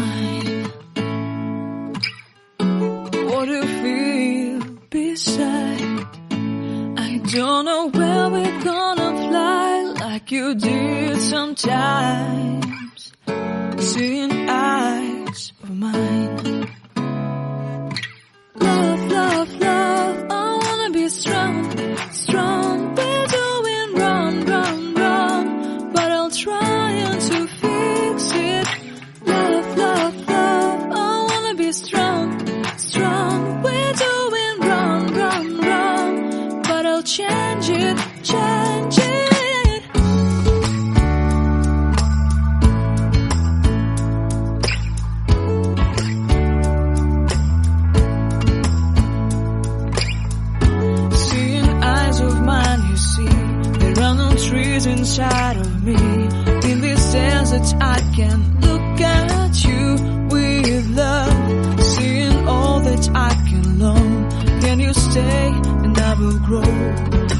mine. What do you feel beside? I don't know where we're gonna fly like you did sometimes. Seeing eyes of mine. Love, love, love, I wanna be strong, strong. We're doing wrong, wrong, wrong, but I'll try to fix it. Love, love, love, I wanna be strong, strong. We're doing wrong, wrong, wrong, but I'll change it, change it. Trees inside of me. In this desert I can look at you with love. Seeing all that I can learn. Can you stay and I will grow?